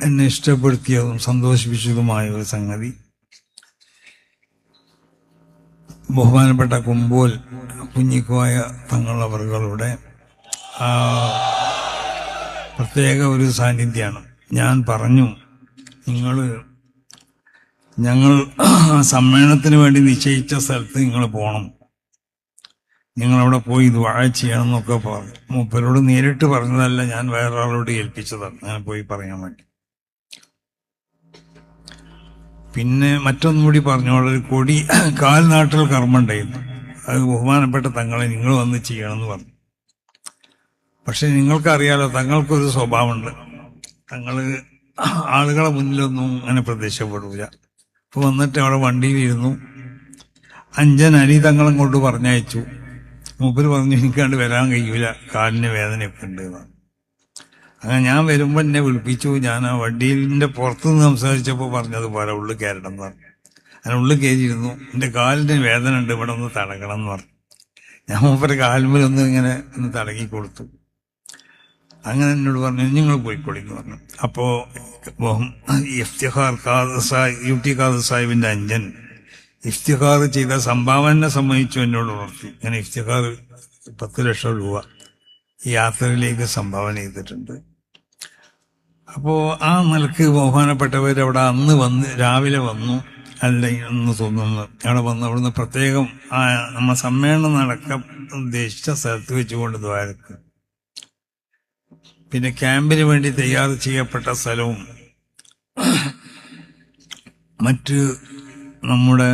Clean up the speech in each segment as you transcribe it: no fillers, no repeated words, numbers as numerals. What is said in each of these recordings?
എന്നെ ഇഷ്ടപ്പെടുത്തിയതും സന്തോഷിപ്പിച്ചതുമായ ഒരു സംഗതി, ബഹുമാനപ്പെട്ട കുമ്പോൽ കുഞ്ഞിക്കോയ തങ്ങളവറുകളുടെ പ്രത്യേക ഒരു സാന്നിധ്യമാണ്. ഞാൻ പറഞ്ഞു, ഞങ്ങൾ സമ്മേളനത്തിന് വേണ്ടി നിശ്ചയിച്ച സ്ഥലത്ത് നിങ്ങൾ പോകണം, നിങ്ങളവിടെ പോയി ദുആ ചെയ്യണം എന്നൊക്കെ പറഞ്ഞു. മൂപ്പരോട് നേരിട്ട് പറഞ്ഞതല്ല, ഞാൻ വേറൊരാളോട് ഏൽപ്പിച്ചതാണ് ഞാൻ പോയി പറയാൻ വേണ്ടി. പിന്നെ മറ്റൊന്നും കൂടി പറഞ്ഞു, അവിടെ ഒരു കൊടി കാൽനാട്ടൽ കർമ്മം ഉണ്ടായിരുന്നു, അത് ബഹുമാനപ്പെട്ട തങ്ങളെ നിങ്ങൾ വന്ന് ചെയ്യണമെന്ന് പറഞ്ഞു. പക്ഷെ നിങ്ങൾക്കറിയാലോ, തങ്ങൾക്കൊരു സ്വഭാവമുണ്ട്, തങ്ങൾ ആളുകളെ മുന്നിലൊന്നും അങ്ങനെ പ്രത്യക്ഷപ്പെടില്ല. ഇപ്പോൾ വന്നിട്ട് അവിടെ വണ്ടിയിലിരുന്നു, അഞ്ചൻ അരി തങ്ങളും കൊണ്ട് പറഞ്ഞയച്ചു. മൂപ്പര് പറഞ്ഞു, എനിക്കാണ്ട് വരാൻ കഴിയൂല, കാലിന് വേദനയൊക്കെ ഉണ്ട്. അങ്ങനെ ഞാൻ വരുമ്പോൾ എന്നെ വിളിപ്പിച്ചു. ഞാൻ ആ വണ്ടിയിലിൻ്റെ പുറത്തുനിന്ന് സംസാരിച്ചപ്പോൾ പറഞ്ഞതുപോലെ ഉള്ളിൽ കയറണം എന്ന് പറഞ്ഞു. ഞാൻ ഉള്ളിൽ കയറിയിരുന്നു. എൻ്റെ കാലിന് വേദന ഉണ്ട്, ഇവിടെ ഒന്ന് തടകണം എന്ന് പറഞ്ഞു. ഞാൻ മൂപ്പര് കാൽമേലൊന്ന് ഇങ്ങനെ ഒന്ന് തടകി കൊടുത്തു. അങ്ങനെ എന്നോട് പറഞ്ഞു, നിങ്ങൾ പോയിക്കൊള്ളിന്ന് പറഞ്ഞു. അപ്പോൾ ഇഫ്തിഖാർ യുടി ഖാദർ സാഹിബിൻ്റെ അഞ്ചൻ ഇഫ്തിഖാർ ചെയ്ത സംഭാവന സംബന്ധിച്ചു എന്നോട് ഉണർത്തി. ഞാൻ ഇഫ്തിഖാർ 10 ലക്ഷം രൂപ ഈ യാത്രയിലേക്ക് സംഭാവന ചെയ്തിട്ടുണ്ട്. അപ്പോൾ ആ നിലക്ക് ബഹുമാനപ്പെട്ടവരവിടെ അന്ന് രാവിലെ വന്നു, അല്ല എന്ന് തോന്നുന്നു, അവിടെ വന്ന് അവിടുന്ന് പ്രത്യേകം നമ്മൾ സമ്മേളനം നടക്കാൻ ഉദ്ദേശിച്ച സ്ഥലത്ത് വെച്ചുകൊണ്ട് ദ്വാരക്ക്, പിന്നെ ക്യാമ്പിന് വേണ്ടി തയ്യാർ ചെയ്യപ്പെട്ട സ്ഥലവും മറ്റ് നമ്മുടെ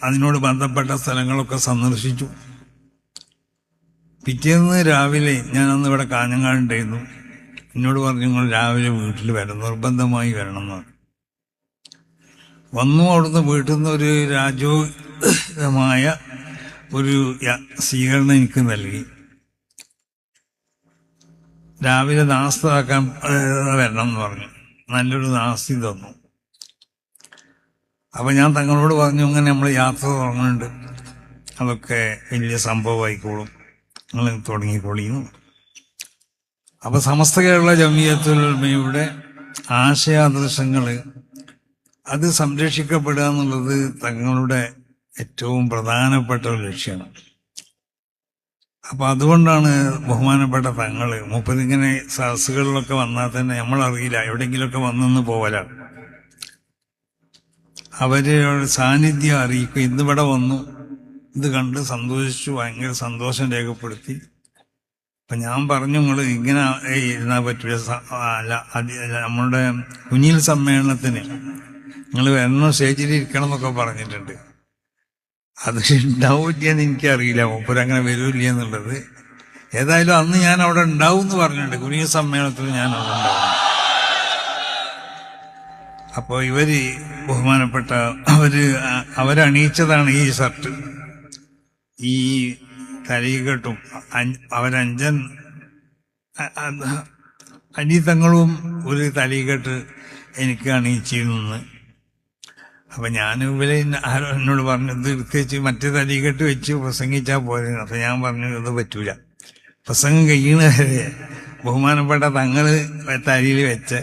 അതിനോട് ബന്ധപ്പെട്ട സ്ഥലങ്ങളൊക്കെ സന്ദർശിച്ചു. പിറ്റേന്ന് രാവിലെ ഞാൻ അന്ന് ഇവിടെ കാഞ്ഞങ്ങാടുണ്ടായിരുന്നു. എന്നോട് പറഞ്ഞു, നിങ്ങൾ രാവിലെ വീട്ടിൽ വരണം, നിർബന്ധമായി വരണം എന്ന് പറഞ്ഞു. വന്നു. അവിടുന്ന് വീട്ടിൽ നിന്ന് ഒരു രാജോചിതമായ ഒരു സ്വീകരണം എനിക്ക് നൽകി. രാവിലെ നാസ്താക്കാൻ വരണം എന്ന് പറഞ്ഞു. നല്ലൊരു നാസ്തി തന്നു. അപ്പൊ ഞാൻ തങ്ങളോട് പറഞ്ഞു, അങ്ങനെ നമ്മൾ യാത്ര തുടങ്ങുന്നുണ്ട്, അതൊക്കെ വലിയ സംഭവമായിക്കോളും, നിങ്ങൾ തുടങ്ങിക്കോളിന്ന്. അപ്പൊ സമസ്ത കേരള ജമിയത്തുൽ ഉലമയുടെ ആശയാദർശങ്ങൾ അത് സംരക്ഷിക്കപ്പെടുക എന്നുള്ളത് തങ്ങളുടെ ഏറ്റവും പ്രധാനപ്പെട്ട ഒരു ലക്ഷ്യമാണ്. അപ്പൊ അതുകൊണ്ടാണ് ബഹുമാനപ്പെട്ട തങ്ങള് മൂപ്പരിങ്ങനെ സദസ്സുകളിലൊക്കെ വന്നാൽ തന്നെ നമ്മളറിയില്ല, എവിടെയെങ്കിലുമൊക്കെ വന്നെന്ന് പോവലാണ്. അവര് സാന്നിധ്യം അറിയിക്കും. ഇന്നിവിടെ വന്നു, ഇത് കണ്ട് സന്തോഷിച്ചു, ഭയങ്കര സന്തോഷം രേഖപ്പെടുത്തി. അപ്പൊ ഞാൻ പറഞ്ഞു, നിങ്ങൾ ഇങ്ങനെ ഇരുന്നാൽ പറ്റില്ല, അല്ല നമ്മളുടെ കുഞ്ഞിൽ സമ്മേളനത്തിന് നിങ്ങൾ വരണം, സ്റ്റേജിൽ ഇരിക്കണം എന്നൊക്കെ പറഞ്ഞിട്ടുണ്ട്. അത് ഉണ്ടാവില്ലെന്ന് എനിക്കറിയില്ല, മൂപ്പരങ്ങനെ വരില്ല എന്നുള്ളത്. ഏതായാലും അന്ന് ഞാൻ അവിടെ ഉണ്ടാവും എന്ന് പറഞ്ഞിട്ടുണ്ട്, കുഞ്ഞിൽ സമ്മേളനത്തിൽ ഞാൻ അവിടെ ഉണ്ടാവും. അപ്പോൾ ഇവര് ബഹുമാനപ്പെട്ട അവരണിയിച്ചതാണ് ഈ ഷർട്ട്, ഈ തലീകെട്ടും. അവരഞ്ചൻ അനിതങ്ങളും ഒരു തലീകെട്ട് എനിക്ക് അണിയിച്ചിരുന്നു. അപ്പൊ ഞാൻ ഇവരെ എന്നോട് പറഞ്ഞു, ഇത് എടുത്ത് വെച്ച് മറ്റേ തലീകെട്ട് വെച്ച് പ്രസംഗിച്ചാൽ പോരുന്നു. അപ്പൊ ഞാൻ പറഞ്ഞു, ഇത് പറ്റൂല, പ്രസംഗം കഴിയണ ബഹുമാനപ്പെട്ട തങ്ങള് തലയിൽ വെച്ച്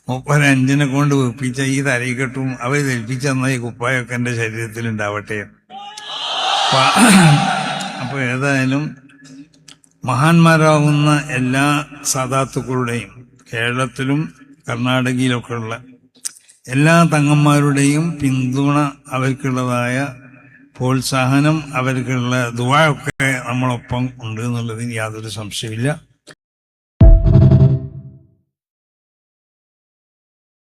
മൂപ്പരഞ്ചിനെ കൊണ്ട് വെപ്പിച്ച ഈ തലീകെട്ടും അവർ ധരിപ്പിച്ചു തന്ന ഈ കുപ്പായൊക്കെ എൻ്റെ ശരീരത്തിൽ ഉണ്ടാവട്ടെ. അപ്പൊ ഏതായാലും മഹാന്മാരാകുന്ന എല്ലാ സാദാത്തുക്കളുടെയും, കേരളത്തിലും കർണാടകയിലൊക്കെ ഉള്ള എല്ലാ തങ്ങന്മാരുടെയും പിന്തുണ, അവർക്കുള്ളതായ പ്രോത്സാഹനം, അവർക്കുള്ള ദുആ ഒക്കെ നമ്മളൊപ്പം ഉണ്ട് എന്നുള്ളതിന് യാതൊരു സംശയമില്ല.